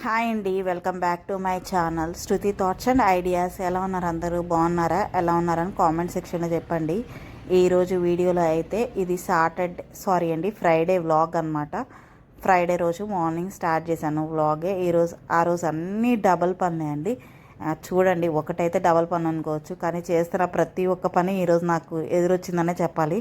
Hi అండి, welcome back to my channel Shruti thoughts and ideas. ఎలా ఉన్నారు అందరూ? బాగున్నారా? ఎలా ఉన్నారని కామెంట్ సెక్షన్లో చెప్పండి. ఈరోజు వీడియోలో అయితే ఇది ఫ్రైడే వ్లాగ్ అనమాట. ఫ్రైడే రోజు మార్నింగ్ స్టార్ట్ చేశాను వ్లాగే. ఆ రోజు అన్నీ డబల్ పనులే అండి. చూడండి, ఒకటైతే డబల్ పని అనుకోవచ్చు, కానీ చేస్తున్న ప్రతి ఒక్క పని ఈరోజు నాకు ఎదురొచ్చిందనే చెప్పాలి.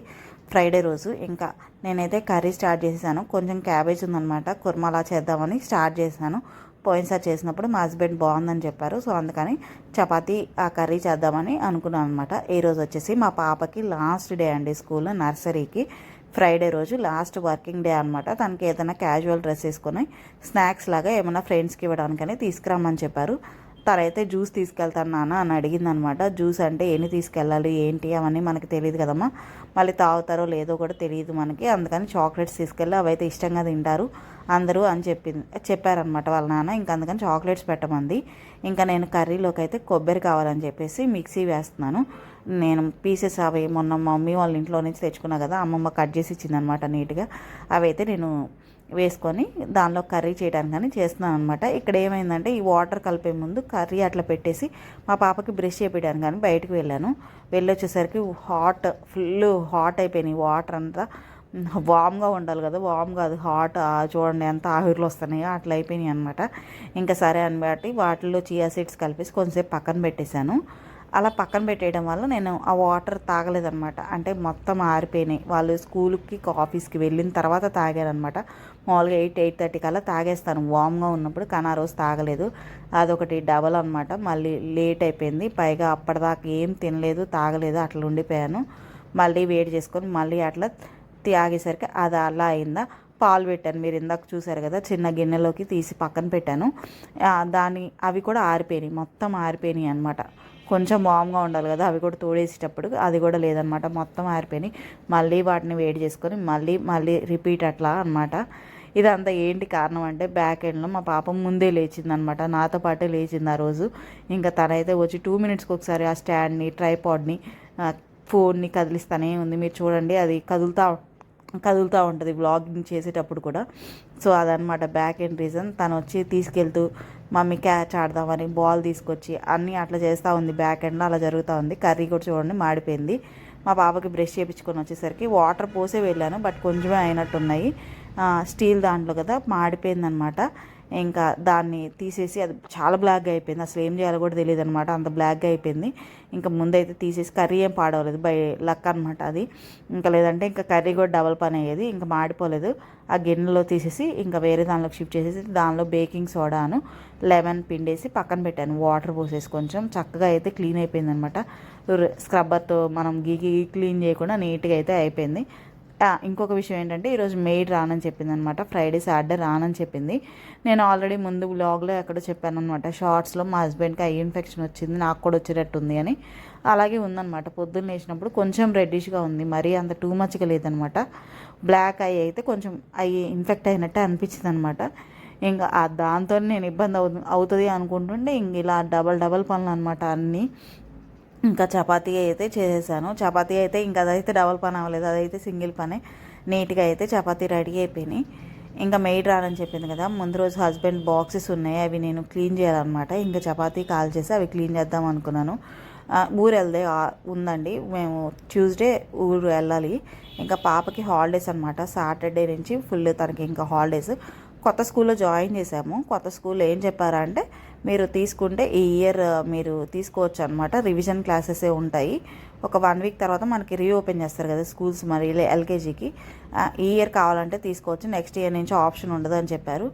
ఫ్రైడే రోజు ఇంకా నేనైతే కర్రీ స్టార్ట్ చేశాను. కొంచెం క్యాబేజ్ ఉందనమాట, కుర్మా అలా చేద్దామని స్టార్ట్ చేశాను. పోయినసారి చేసినప్పుడు మా హస్బెండ్ బాగుందని చెప్పారు, సో అందుకని చపాతీ ఆ కర్రీ చేద్దామని అనుకున్నాను అనమాట. ఈరోజు వచ్చేసి మా పాపకి లాస్ట్ డే అండి స్కూల్, నర్సరీకి. ఫ్రైడే రోజు లాస్ట్ వర్కింగ్ డే అనమాట. తనకి ఏదైనా క్యాజువల్ డ్రెస్ వేసుకొని స్నాక్స్ లాగా ఏమైనా ఫ్రెండ్స్కి ఇవ్వడానికని తీసుకురమ్మని చెప్పారు. తనైతే జ్యూస్ తీసుకెళ్తాను నాన్న అని అడిగింది అనమాట. జ్యూస్ అంటే ఎన్ని తీసుకెళ్ళాలి ఏంటి అవన్నీ మనకి తెలియదు కదమ్మా, మళ్ళీ తాగుతారో లేదో కూడా తెలియదు మనకి. అందుకని చాక్లెట్స్ తీసుకెళ్ళి అవైతే ఇష్టంగా తింటారు అందరూ అని చెప్పారనమాట వాళ్ళ నాన్న. ఇంకా అందుకని చాక్లెట్స్ పెట్టమంది. ఇంకా నేను కర్రీలోకి అయితే కొబ్బరి కావాలని చెప్పేసి మిక్సీ వేస్తున్నాను. నేను పీసెస్ అవి మొన్న మమ్మీ వాళ్ళ ఇంట్లో నుంచి తెచ్చుకున్నా కదా, అమ్మమ్మ కట్ చేసి ఇచ్చిందనమాట నీట్గా. అవి అయితే నేను వేసుకొని దానిలో కర్రీ చేయడానికని చేస్తున్నాను అనమాట. ఇక్కడ ఏమైందంటే ఈ వాటర్ కలిపే ముందు కర్రీ అట్లా పెట్టేసి మా పాపకి బ్రష్ చేయించడానికి కానీ బయటకు వెళ్ళొచ్చేసరికి ఫుల్ హాట్ అయిపోయినాయి. వాటర్ అంతా వామ్గా ఉండాలి కదా, వామ్ కాదు హాట్. చూడండి ఎంత ఆవిర్లు వస్తున్నాయో అట్లా అయిపోయినాయి అనమాట. ఇంకా సరే అని బట్టి వాటిల్లో చియా సీడ్స్ కలిపేసి కొంచెంసేపు పక్కన పెట్టేశాను. అలా పక్కన పెట్టేయడం వల్ల నేను ఆ వాటర్ తాగలేదనమాట. అంటే మొత్తం ఆరిపోయినాయి. వాళ్ళు స్కూల్కి ఆఫీస్కి వెళ్ళిన తర్వాత తాగారనమాట. మామూలుగా 8-8:30 కల్లా తాగేస్తాను వామ్గా ఉన్నప్పుడు, కానీ ఆ రోజు తాగలేదు. అదొకటి డబల్ అనమాట. మళ్ళీ లేట్ అయిపోయింది, పైగా అప్పటిదాకా ఏం తినలేదు తాగలేదు, అట్లా ఉండిపోయాను. మళ్ళీ వేడి చేసుకొని మళ్ళీ అట్లా తాగేసరికి అది అలా అయిందా. పాలు పెట్టాను, మీరు ఇందాక చూసారు కదా, చిన్న గిన్నెలోకి తీసి పక్కన పెట్టాను. అవి కూడా ఆరిపోయినాయి, మొత్తం ఆరిపోయినాయి అనమాట. కొంచెం వామ్గా ఉండాలి కదా, అవి కూడా తోడేసేటప్పుడు అది కూడా లేదనమాట, మొత్తం ఆరిపోయినాయి. మళ్ళీ వాటిని వేడి చేసుకొని మళ్ళీ రిపీట్ అట్లా అనమాట. ఇదంతా ఏంటి కారణం అంటే బ్యాక్ ఎండ్లో మా పాప ముందే లేచిందనమాట, నాతో పాటే లేచింది ఆ రోజు. ఇంకా తనైతే వచ్చి 2 మినిట్స్కి ఒకసారి ఆ స్టాండ్ని, ట్రైపాడ్ని, ఫోన్ని కదిలిస్తూనే ఉంది. మీరు చూడండి, అది కదులుతూ ఉంటుంది వ్లాగింగ్ చేసేటప్పుడు కూడా. సో అదనమాట బ్యాక్ ఎండ్ రీజన్. తను వచ్చి తీసుకెళ్తూ మమ్మీ క్యాచ్ ఆడదామని బాల్ తీసుకొచ్చి అన్నీ అట్లా చేస్తూ ఉంది. బ్యాక్ ఎండ్లో అలా జరుగుతూ ఉంది. కర్రీ కూడా చూడండి మాడిపోయింది. మా పాపకి బ్రష్ చేయించుకొని వచ్చేసరికి వాటర్ పోసే వెళ్ళాను, బట్ కొంచెమే అయినట్టున్నాయి. స్టీల్ దాంట్లో కదా, మాడిపోయిందనమాట. ఇంకా దాన్ని తీసేసి అది చాలా బ్లాక్గా అయిపోయింది. అసలు ఏం చేయాలో కూడా తెలియదు అనమాట, అంత బ్లాక్గా అయిపోయింది. ఇంకా ముందైతే తీసేసి, కర్రీ ఏం పాడవలేదు బై లక్ అనమాట అది. ఇంకా లేదంటే ఇంకా కర్రీ కూడా డబల్ పని అయ్యేది. ఇంకా మాడిపోలేదు. ఆ గిన్నెలో తీసేసి ఇంకా వేరే దానిలోకి షిఫ్ట్ చేసేసి దానిలో బేకింగ్ సోడాను లెమన్ పిండేసి పక్కన పెట్టాను. వాటర్ పోసేసి కొంచెం చక్కగా అయితే క్లీన్ అయిపోయింది అనమాట. స్క్రబ్బర్తో మనం గీకి క్లీన్ చేయకుండా నీట్గా అయితే అయిపోయింది. ఇంకొక విషయం ఏంటంటే ఈరోజు మెయిడ్ రానని చెప్పింది అనమాట. ఫ్రైడే సాటర్డే రానని చెప్పింది. నేను ఆల్రెడీ ముందు వ్లాగ్లో ఎక్కడో చెప్పాను అనమాట, షార్ట్స్లో మా హస్బెండ్కి ఐ ఇన్ఫెక్షన్ వచ్చింది, నాకు కూడా వచ్చేటట్టు ఉంది అని. అలాగే ఉందన్నమాట. పొద్దున్న వేసినప్పుడు కొంచెం రెడ్డిష్గా ఉంది, మరీ అంత టూ మచ్గా లేదనమాట. బ్లాక్ ఐ అయితే కొంచెం ఐ ఇన్ఫెక్ట్ అయినట్టే అనిపించింది అనమాట. ఇంకా దాంతో నేను ఇబ్బంది అవుతుంది అనుకుంటుంటే ఇంక ఇలా డబల్ పనులు అనమాట అన్నీ. ఇంకా చపాతీ అయితే చేసేసాను. చపాతీ అయితే ఇంకా అదైతే డబల్ పని అవ్వలేదు, అదైతే సింగిల్ పనే. నీట్గా అయితే చపాతీ రెడీ అయిపోయినాయి. ఇంకా మెయిడ్ రానని చెప్పింది కదా, ముందు రోజు హస్బెండ్ బాక్సెస్ ఉన్నాయి, అవి నేను క్లీన్ చేయాలన్నమాట. ఇంకా చపాతీ కాల్ చేసి అవి క్లీన్ చేద్దాం అనుకున్నాను. ఊరు ఉందండి, మేము ట్యూస్డే ఊరు వెళ్ళాలి. ఇంకా పాపకి హాలిడేస్ అనమాట, సాటర్డే నుంచి ఫుల్ తనకి ఇంకా హాలిడేస్. కొత్త స్కూల్లో జాయిన్ చేసాము. కొత్త స్కూల్లో ఏం చెప్పారంటే, మీరు తీసుకుంటే ఈ ఇయర్ మీరు తీసుకోవచ్చు అనమాట, రివిజన్ క్లాసెసే ఉంటాయి. ఒక 1 వీక్ తర్వాత మనకి రీఓపెన్ చేస్తారు కదా స్కూల్స్, మరి ఎల్కేజీకి. ఈ ఇయర్ కావాలంటే తీసుకోవచ్చు, నెక్స్ట్ ఇయర్ నుంచి ఆప్షన్ ఉండదు అని చెప్పారు.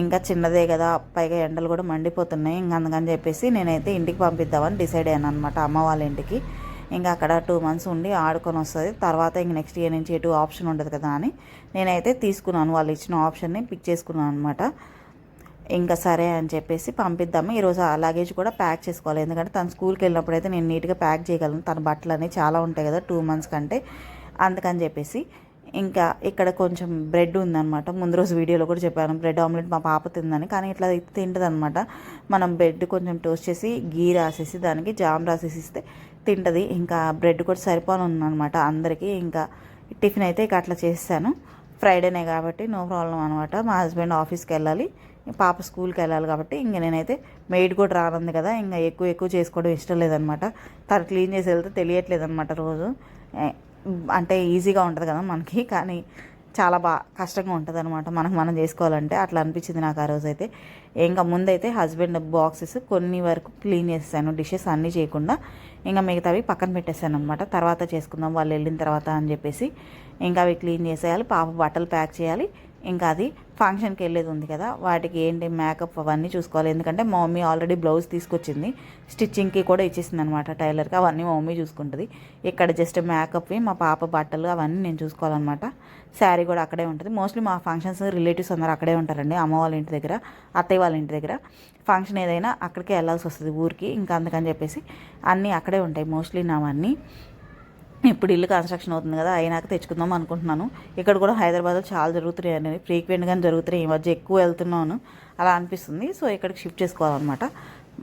ఇంకా చిన్నదే కదా, పైగా ఎండలు కూడా మండిపోతున్నాయి. ఇంకా అందుకని చెప్పేసి నేనైతే ఇంటికి పంపిద్దామని డిసైడ్ అయ్యాను అనమాట, అమ్మ వాళ్ళ ఇంటికి. ఇంకా అక్కడ 2 months ఉండి ఆడుకొని వస్తుంది. తర్వాత ఇంక నెక్స్ట్ ఇయర్ నుంచి ఎటు ఆప్షన్ ఉండదు కదా అని నేనైతే తీసుకున్నాను, వాళ్ళు ఇచ్చిన ఆప్షన్ని పిక్ చేసుకున్నాను అనమాట. ఇంకా సరే అని చెప్పేసి పంపిద్దాము. ఈరోజు ఆ లగేజ్ కూడా ప్యాక్ చేసుకోవాలి, ఎందుకంటే తను స్కూల్కి వెళ్ళినప్పుడు అయితే నేను నీట్గా ప్యాక్ చేయగలను. తన బట్టలు అనేవి చాలా ఉంటాయి కదా 2 months కంటే, అందుకని చెప్పేసి. ఇంకా ఇక్కడ కొంచెం బ్రెడ్ ఉందన్నమాట, ముందు రోజు వీడియోలో కూడా చెప్పాను, బ్రెడ్ ఆమ్లెట్ మా పాప తిందని. కానీ ఇట్లా తింటుంది అనమాట. మనం బ్రెడ్ కొంచెం టోస్ట్ చేసి గీ రాసేసి దానికి జామ్ రాసేసి ఇస్తే తింటుంది. ఇంకా బ్రెడ్ కూడా సరిపోను ఉందన్నమాట అందరికీ. ఇంకా టిఫిన్ అయితే ఇక అట్లా చేస్తాను. ఫ్రైడేనే కాబట్టి నో ప్రాబ్లం అనమాట. మా హస్బెండ్ ఆఫీస్కి వెళ్ళాలి, పాప స్కూల్కి వెళ్ళాలి కాబట్టి ఇంక నేనైతే మెయిడ్ కూడా రానుంది కదా, ఇంకా ఎక్కువ చేసుకోవడం ఇష్టం లేదనమాట. తను క్లీన్ చేసి వెళ్తే తెలియట్లేదు అనమాట రోజు. అంటే ఈజీగా ఉంటుంది కదా మనకి, కానీ చాలా కష్టంగా ఉంటుంది అనమాట మనం చేసుకోవాలంటే. అట్లా అనిపించింది నాకు ఆ రోజు అయితే. ఇంకా ముందైతే హస్బెండ్ బాక్సెస్ కొన్ని వరకు క్లీన్ చేసేసాను, డిషెస్ అన్నీ చేయకుండా. ఇంకా మిగతావి పక్కన పెట్టేసాను అనమాట. తర్వాత చేసుకుందాం వాళ్ళు వెళ్ళిన తర్వాత అని చెప్పేసి. ఇంకా అవి క్లీన్ చేసేయాలి, పాప బట్టలు ప్యాక్ చేయాలి. ఇంకా అది ఫంక్షన్కి వెళ్ళేది ఉంది కదా, వాటికి ఏంటి మేకప్ అవన్నీ చూసుకోవాలి. ఎందుకంటే మా మమ్మీ ఆల్రెడీ బ్లౌజ్ తీసుకొచ్చింది, స్టిచ్చింగ్కి కూడా ఇచ్చేసింది అనమాట టైలర్కి. అవన్నీ మా మమ్మీ చూసుకుంటుంది. ఇక్కడ జస్ట్ మేకప్వి, మా పాప బట్టలు అవన్నీ నేను చూసుకోవాలన్నమాట. శారీ కూడా అక్కడే ఉంటుంది. మోస్ట్లీ మా ఫంక్షన్స్ రిలేటివ్స్ అందరూ అక్కడే ఉంటారండి, అమ్మ వాళ్ళ ఇంటి దగ్గర, అత్తయ్య వాళ్ళ ఇంటి దగ్గర. ఫంక్షన్ ఏదైనా అక్కడికే వెళ్ళాల్సి వస్తుంది ఊరికి. ఇంకా అందుకని చెప్పేసి అన్నీ అక్కడే ఉంటాయి మోస్ట్లీ నావన్నీ. ఇప్పుడు ఇల్లు కన్స్ట్రక్షన్ అవుతుంది కదా, అయినాక తెచ్చుకుందాం అనుకుంటున్నాను. ఇక్కడ కూడా హైదరాబాద్లో చాలా జరుగుతున్నాయి అనేవి, ఫ్రీక్వెంట్గానే జరుగుతున్నాయి. ఈ మధ్య ఎక్కువ వెళ్తున్నాను అలా అనిపిస్తుంది. సో ఇక్కడికి షిఫ్ట్ చేసుకోవాలన్నమాట.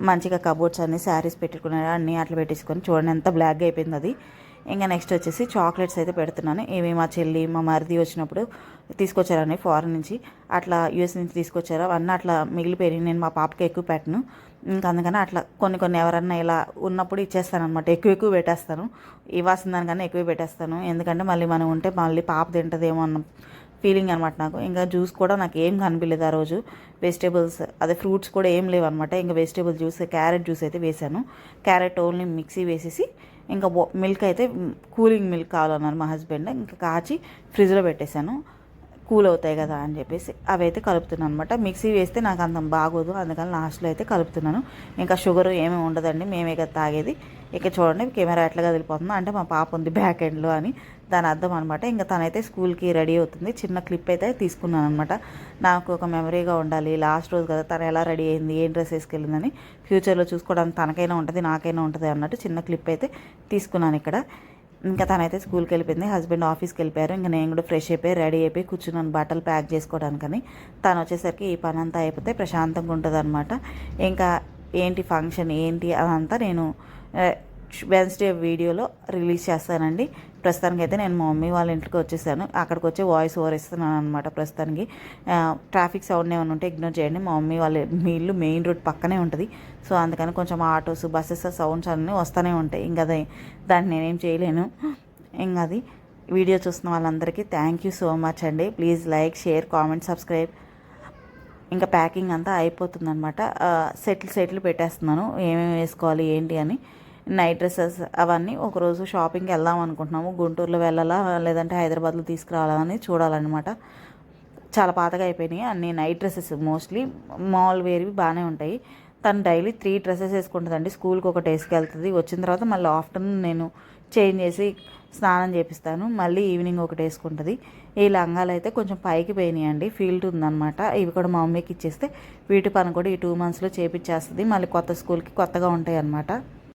మంచిగా కబోర్డ్స్ అన్నీ శారీస్ పెట్టుకునే అన్నీ అట్లా పెట్టేసుకొని చూడండి ఎంత బ్లాక్గా అయిపోయింది అది. ఇంకా నెక్స్ట్ వచ్చేసి చాక్లెట్స్ అయితే పెడుతున్నాను. ఇవి మా చెల్లి మా మరిది వచ్చినప్పుడు తీసుకొచ్చారని ఫారెన్ నుంచి, అట్లా యూఎస్ నుంచి తీసుకొచ్చారు. అవన్నీ అట్లా మిగిలిపోయినాయి. నేను మా పాపకి ఎక్కువ పెట్టను, ఇంకా అందుకని అట్లా కొన్ని ఎవరన్నా ఇలా ఉన్నప్పుడు ఇచ్చేస్తాను అనమాట. ఎక్కువ పెట్టేస్తాను, ఇవ్వాల్సిన దానికన్నా ఎక్కువ పెట్టేస్తాను. ఎందుకంటే మళ్ళీ మనం ఉంటే మళ్ళీ పాప తింటుందేమో అన్న ఫీలింగ్ అనమాట నాకు. ఇంకా జ్యూస్ కూడా నాకు ఏం కనిపించలేదు ఆ రోజు. వెజిటేబుల్స్ అదే ఫ్రూట్స్ కూడా ఏం లేవన్నమాట. ఇంకా వెజిటేబుల్ జ్యూస్, క్యారెట్ జ్యూస్ అయితే వేసాను. క్యారెట్ ఓన్లీ మిక్సీ వేసేసి, ఇంకా మిల్క్ అయితే కూలింగ్ మిల్క్ కావాలన్నారు మా హస్బెండ్. ఇంకా కాచి ఫ్రిడ్జ్లో పెట్టేశాను, కూల్ అవుతాయి కదా అని చెప్పేసి అవి అయితే కలుపుతున్నాను అనమాట. మిక్సీ వేస్తే నాకు అంత బాగోదు, అందుకని లాస్ట్లో అయితే కలుపుతున్నాను. ఇంకా షుగర్ ఏమీ ఉండదండి, మేమే కదా తాగేది. ఇక చూడండి కెమెరా ఎట్లా కదిలిపోతుందో, అంటే మా పాప ఉంది బ్యాక్ ఎండ్లో అని దాని అర్థం అనమాట. ఇంకా తనైతే స్కూల్కి రెడీ అవుతుంది. చిన్న క్లిప్ అయితే తీసుకున్నాను అనమాట. నాకు ఒక మెమరీగా ఉండాలి, లాస్ట్ రోజు కదా తను ఎలా రెడీ అయింది, ఏం డ్రెస్ వేసుకెళ్ళిందని ఫ్యూచర్లో చూసుకోవడానికి తనకైనా ఉంటుంది నాకైనా ఉంటుంది అన్నట్టు చిన్న క్లిప్ అయితే తీసుకున్నాను ఇక్కడ. ఇంకా తనైతే స్కూల్కి వెళ్ళిపోయింది, హస్బెండ్ ఆఫీస్కి వెళ్ళిపోయారు. ఇంకా నేను కూడా ఫ్రెష్ అయిపోయి రెడీ అయిపోయి కూర్చున్నాను బట్టలు ప్యాక్ చేసుకోవడానికని. తను వచ్చేసరికి ఈ పని అంతా అయిపోతే ప్రశాంతంగా ఉంటుంది అనమాట. ఇంకా ఏంటి ఫంక్షన్ ఏంటి అదంతా నేను వెన్స్డే వీడియోలో రిలీజ్ చేస్తానండి. ప్రస్తుతానికి అయితే నేను మా మమ్మీ వాళ్ళ ఇంటికి వచ్చేసాను. అక్కడికి వచ్చి వాయిస్ ఓవర్ ఇస్తున్నాను అనమాట ప్రస్తుతానికి. ట్రాఫిక్ సౌండ్ ఏమైనా ఉంటే ఇగ్నోర్ చేయండి. మా మమ్మీ వాళ్ళ మీ ఇల్లు మెయిన్ రోడ్ పక్కనే ఉంటుంది. సో అందుకని కొంచెం ఆటోస్ బస్సెస్ సౌండ్స్ అన్నీ వస్తూనే ఉంటాయి. ఇంకా దాన్ని నేనేం చేయలేను. ఇంకా అది వీడియో చూస్తున్న వాళ్ళందరికీ థ్యాంక్ యూ సో మచ్ అండి. Please like, share, comment, subscribe. ఇంకా ప్యాకింగ్ అంతా అయిపోతుందన్నమాట. సెట్లు పెట్టేస్తున్నాను ఏమేమి వేసుకోవాలి ఏంటి అని. నైట్ డ్రెస్సెస్ అవన్నీ ఒకరోజు షాపింగ్కి వెళ్దాం అనుకుంటున్నాము. గుంటూరులో వెళ్ళాలా లేదంటే హైదరాబాద్లో తీసుకురావాలని చూడాలన్నమాట. చాలా పాతగా అయిపోయినాయి అన్ని నైట్ డ్రెస్సెస్. మోస్ట్లీ మాల్ వేర్వి బాగానే ఉంటాయి. తను డైలీ 3 డ్రెస్సెస్ వేసుకుంటుందండి. స్కూల్కి ఒకటి వేసుకెళ్తుంది, వచ్చిన తర్వాత మళ్ళీ ఆఫ్టర్నూన్ నేను చేంజ్ చేసి స్నానం చేపిస్తాను, మళ్ళీ ఈవినింగ్ ఒకటి వేసుకుంటుంది. ఈ లంగాలు అయితే కొంచెం పైకి పోయినాయండి, ఫీల్డ్ ఉందన్నమాట. ఇవి కూడా మా మమ్మీకి ఇచ్చేస్తే వీటి పని కూడా ఈ 2 monthsలో చేపించేస్తుంది. మళ్ళీ కొత్త స్కూల్కి కొత్తగా ఉంటాయి అన్నమాట.